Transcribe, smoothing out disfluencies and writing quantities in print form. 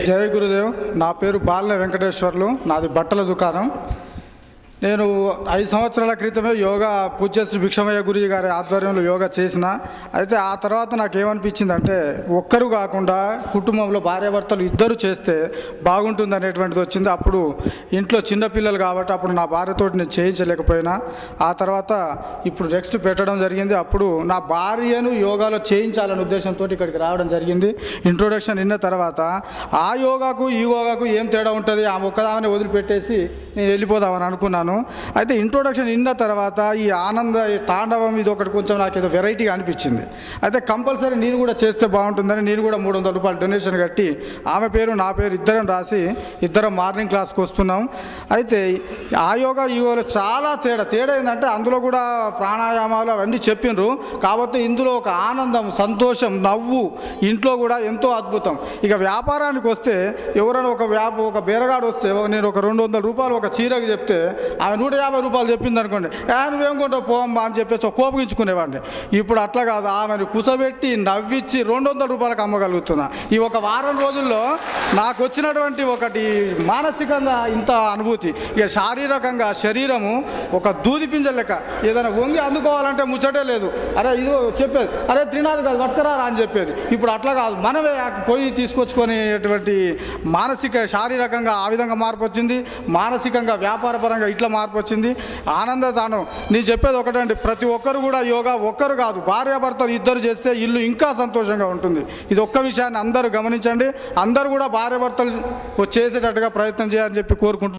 జయ గురుదేవ్. నా పేరు బాలన వెంకటేశ్వర్లు. నాది బట్టల దుకాణం. నేను 5 సంవత్సరాల క్రితమే యోగా పూజ్య శ్రీ భిక్షమయ్య గురుజీ గారి ఆధ్వర్యంలో యోగా చేసిన. అయితే ఆ తర్వాత నాకేమనిపించిందంటే ఒక్కరు కాకుండా కుటుంబంలో భార్యాభర్తలు ఇద్దరు చేస్తే బాగుంటుంది అనేటువంటిది వచ్చింది. అప్పుడు ఇంట్లో చిన్నపిల్లలు కాబట్టి అప్పుడు నా భార్యతో నేను చేయించలేకపోయినా. ఆ తర్వాత ఇప్పుడు నెక్స్ట్ పెట్టడం జరిగింది. అప్పుడు నా భార్యను యోగాలో చేయించాలనే ఉద్దేశంతో ఇక్కడికి రావడం జరిగింది. ఇంట్రొడక్షన్ విన్న తర్వాత ఆ యోగాకు ఈ యోగాకు ఏం తేడా ఉంటుంది, ఆ ఒక్కదామని వదిలిపెట్టేసి నేను వెళ్ళిపోదామని అనుకున్నాను. అయితే ఇంట్రొడక్షన్ విన్న తర్వాత ఈ ఆనంద ఈ తాండవం ఇది ఒకటి కొంచెం నాకు ఏదో వెరైటీగా అనిపించింది. అయితే కంపల్సరీ నేను కూడా చేస్తే బాగుంటుందని నేను కూడా 300 రూపాయలు డొనేషన్ కట్టి ఆమె పేరు నా పేరు ఇద్దరం రాసి ఇద్దరం మార్నింగ్ క్లాస్కి వస్తున్నాం. అయితే ఆ యోగా ఈ యోగా చాలా తేడా ఏంటంటే అందులో కూడా ప్రాణాయామాలు అవన్నీ చెప్పిండ్రు. కాబట్టి ఇందులో ఒక ఆనందం, సంతోషం, నవ్వు ఇంట్లో కూడా ఎంతో అద్భుతం. ఇక వ్యాపారానికి వస్తే ఎవరైనా ఒక బేరగాడు వస్తే నేను ఒక 200 రూపాయలు ఒక చీరకు చెప్తే ఆమె 150 రూపాయలు చెప్పింది అనుకోండి, నువ్వేం కొంటావు పోమ్మా అని చెప్పేసి కోపగించుకునేవాడిని. ఇప్పుడు అట్లా కాదు, ఆమెను కుసబెట్టి నవ్వించి 200 రూపాయలకు అమ్మగలుగుతున్నా. ఈ ఒక వారం రోజుల్లో నాకు వచ్చినటువంటి ఒకటి మానసికంగా ఇంత అనుభూతి. ఇక శారీరకంగా శరీరము ఒక దూది పింజల లెక్క ఏదైనా వంగి అందుకోవాలంటే ముచ్చటే లేదు. అరే ఇదో చెప్పేది, అరే తినాలి కాదు పట్టుకరారా అని చెప్పేది. ఇప్పుడు అట్లా కాదు, మనమే పోయి తీసుకొచ్చుకునేటువంటి మానసిక శారీరకంగా ఆ విధంగా మార్పు వచ్చింది. మానసికంగా వ్యాపార పరంగా ఇట్లా మార్పు వచ్చింది. ఆనందదానం నేను చెప్పేది ఒకటండి, ప్రతి ఒక్కరు కూడా యోగా ఒక్కరు కాదు భార్యాభర్తలు ఇద్దరు చేస్తే ఇల్లు ఇంకా సంతోషంగా ఉంటుంది. ఇది ఒక్క విషయాన్ని అందరూ గమనించండి. అందరూ కూడా భార్యాభర్తలు చేసేటట్టుగా ప్రయత్నం చేయాలని చెప్పి కోరుకుంటున్నాను.